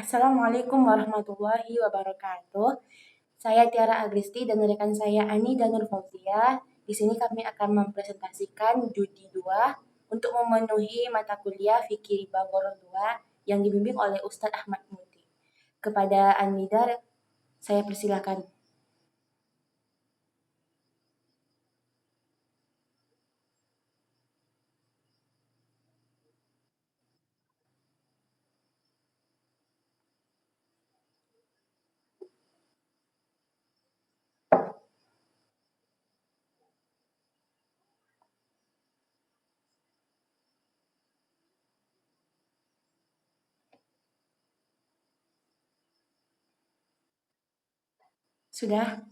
Assalamualaikum warahmatullahi wabarakatuh. Saya Tiara Agristi dan rekan saya Ani dan Nur Fauzia. Di sini kami akan mempresentasikan Judi 2 untuk memenuhi mata kuliah Fikih Riba Gharar 2 yang dibimbing oleh Ustadz Ahmad Muti. Kepada Anidar, saya persilahkan. Sudah?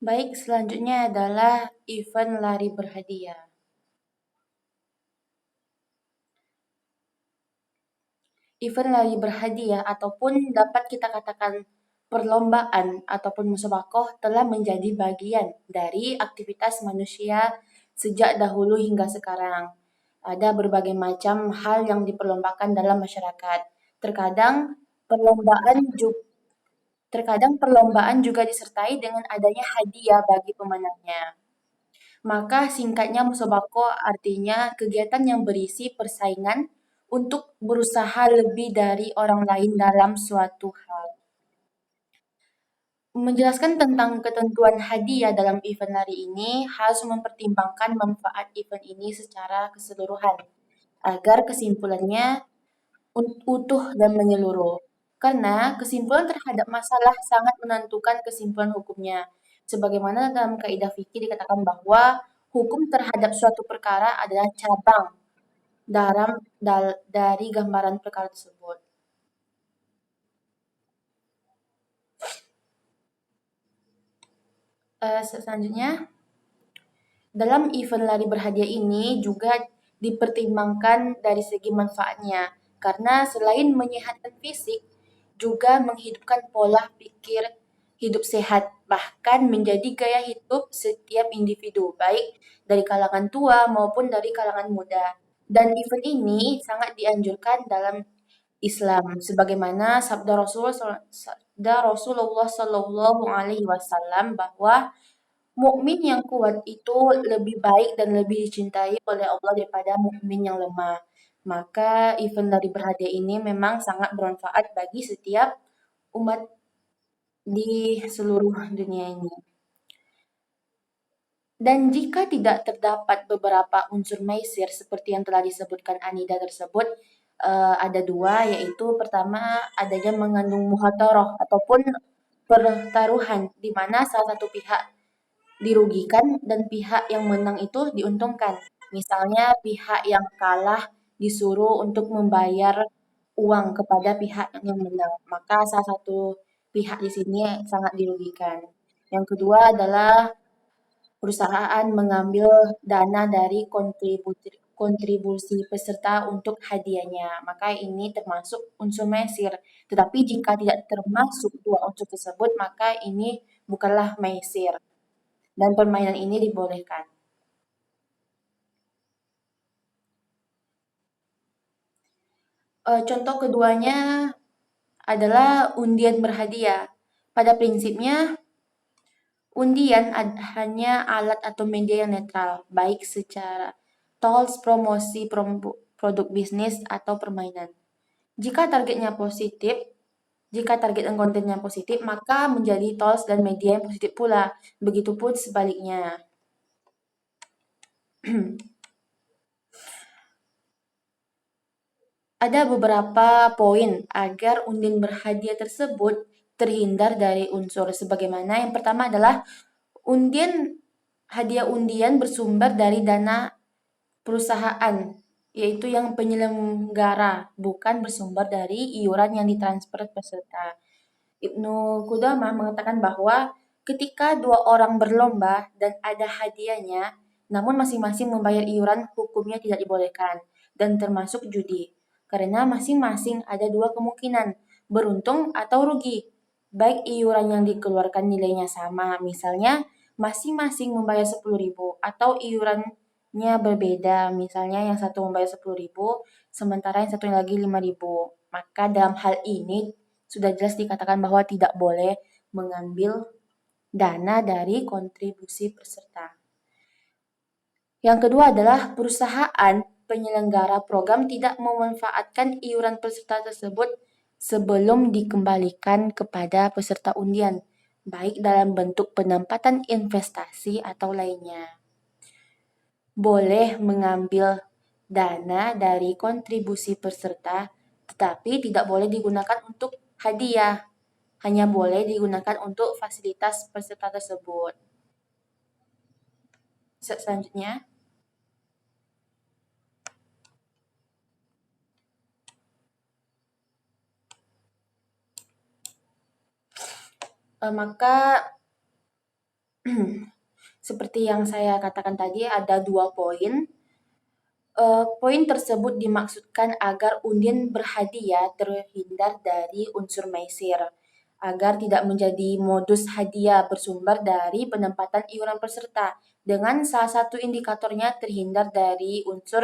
Baik, selanjutnya adalah event lari berhadiah. Event lari berhadiah ataupun dapat kita katakan perlombaan ataupun musabakoh telah menjadi bagian dari aktivitas manusia sejak dahulu hingga sekarang. Ada berbagai macam hal yang diperlombakan dalam masyarakat. Terkadang perlombaan juga Terkadang perlombaan juga disertai dengan adanya hadiah bagi pemenangnya. Maka singkatnya musobako artinya kegiatan yang berisi persaingan untuk berusaha lebih dari orang lain dalam suatu hal. Menjelaskan tentang ketentuan hadiah dalam event lari ini harus mempertimbangkan manfaat event ini secara keseluruhan agar kesimpulannya utuh dan menyeluruh. Karena kesimpulan terhadap masalah sangat menentukan kesimpulan hukumnya. Sebagaimana dalam kaidah fikih dikatakan bahwa hukum terhadap suatu perkara adalah cabang dari gambaran perkara tersebut. Selanjutnya, dalam event lari berhadiah ini juga dipertimbangkan dari segi manfaatnya, karena selain menyehatkan fisik, juga menghidupkan pola pikir hidup sehat, bahkan menjadi gaya hidup setiap individu, baik dari kalangan tua maupun dari kalangan muda. Dan event ini sangat dianjurkan dalam Islam, sebagaimana sabda Rasulullah Shallallahu Alaihi Wasallam bahwa mukmin yang kuat itu lebih baik dan lebih dicintai oleh Allah daripada mukmin yang lemah. Maka event dari berhadiah ini memang sangat bermanfaat bagi setiap umat di seluruh dunia ini. Dan jika tidak terdapat beberapa unsur maisir seperti yang telah disebutkan Anida tersebut, ada dua, yaitu pertama adanya mengandung muhadaroh ataupun pertaruhan di mana salah satu pihak dirugikan dan pihak yang menang itu diuntungkan. Misalnya pihak yang kalah disuruh untuk membayar uang kepada pihak yang menang, maka salah satu pihak di sini sangat dirugikan. Yang kedua adalah perusahaan mengambil dana dari kontribusi peserta untuk hadiahnya, maka ini termasuk unsur maisir. Tetapi jika tidak termasuk dua unsur tersebut, maka ini bukanlah maisir dan permainan ini dibolehkan. Contoh keduanya adalah undian berhadiah. Pada prinsipnya, undian hanya alat atau media yang netral, baik secara tools, promosi, produk bisnis, atau permainan. Jika targetnya positif, jika target dan kontennya positif, maka menjadi tools dan media yang positif pula. Begitupun sebaliknya. Ada beberapa poin agar undian berhadiah tersebut terhindar dari unsur sebagaimana yang pertama adalah hadiah undian bersumber dari dana perusahaan, yaitu yang penyelenggara, bukan bersumber dari iuran yang ditransfer peserta. Ibnu Qudamah mengatakan bahwa ketika dua orang berlomba dan ada hadiahnya, namun masing-masing membayar iuran, hukumnya tidak dibolehkan dan termasuk judi. Karena masing-masing ada dua kemungkinan, beruntung atau rugi. Baik iuran yang dikeluarkan nilainya sama, misalnya masing-masing membayar 10.000 atau iurannya berbeda, misalnya yang satu membayar 10.000 sementara yang satu lagi 5.000. Maka dalam hal ini sudah jelas dikatakan bahwa tidak boleh mengambil dana dari kontribusi peserta. Yang kedua adalah perusahaan penyelenggara program tidak memanfaatkan iuran peserta tersebut sebelum dikembalikan kepada peserta undian, baik dalam bentuk penempatan investasi atau lainnya. Boleh mengambil dana dari kontribusi peserta, tetapi tidak boleh digunakan untuk hadiah, hanya boleh digunakan untuk fasilitas peserta tersebut. Selanjutnya, maka Seperti yang saya katakan tadi, ada 2 poin. Poin tersebut dimaksudkan agar undin berhadiah terhindar dari unsur meisir, agar tidak menjadi modus hadiah bersumber dari penempatan iuran peserta, dengan salah satu indikatornya terhindar dari unsur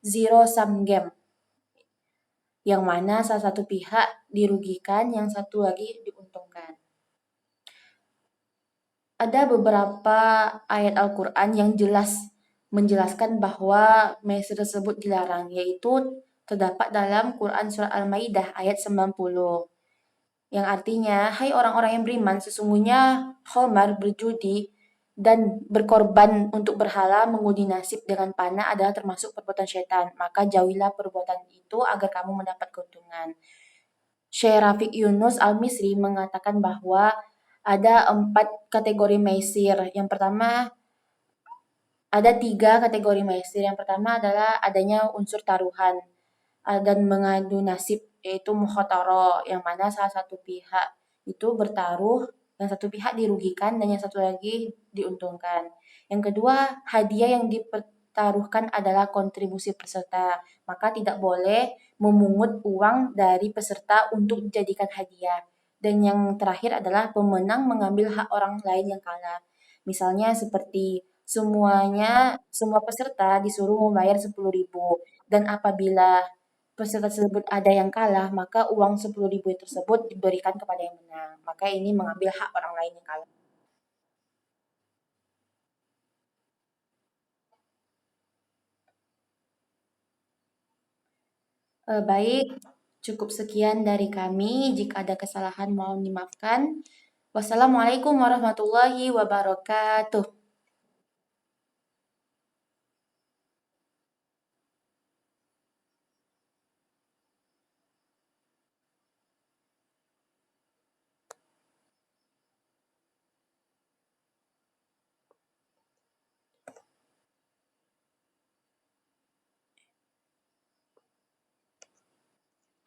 zero sum game, yang mana salah satu pihak dirugikan, yang satu lagi diuntungkan. Ada beberapa ayat Al-Quran yang jelas menjelaskan bahwa meisir tersebut dilarang, yaitu terdapat dalam Quran Surah Al-Maidah ayat 90, yang artinya, hai orang-orang yang beriman, sesungguhnya khamar, berjudi, dan berkorban untuk berhala, mengundi nasib dengan panah adalah termasuk perbuatan syaitan. Maka jauhilah perbuatan itu agar kamu mendapat keuntungan. Syekh Rafiq Yunus Al-Misri mengatakan bahwa ada 4 kategori meisir. Yang pertama, ada 3 kategori meisir. Yang pertama adalah adanya unsur taruhan dan mengadu nasib, yaitu mukhotaro, yang mana salah satu pihak itu bertaruh, yang satu pihak dirugikan dan yang satu lagi diuntungkan. Yang kedua, hadiah yang dipertaruhkan adalah kontribusi peserta, maka tidak boleh memungut uang dari peserta untuk dijadikan hadiah. Dan yang terakhir adalah pemenang mengambil hak orang lain yang kalah. Misalnya seperti semua peserta disuruh membayar 10.000, dan apabila peserta tersebut ada yang kalah, maka uang 10.000 tersebut diberikan kepada yang menang. Maka ini mengambil hak orang lain yang kalah. Baik, cukup sekian dari kami. Jika ada kesalahan mohon dimaafkan. Wassalamualaikum warahmatullahi wabarakatuh.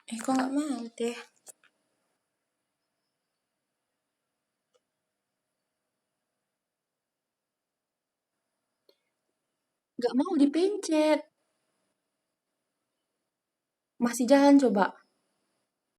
Kok nggak mau teh? Nggak mau dipencet. Masih jalan coba.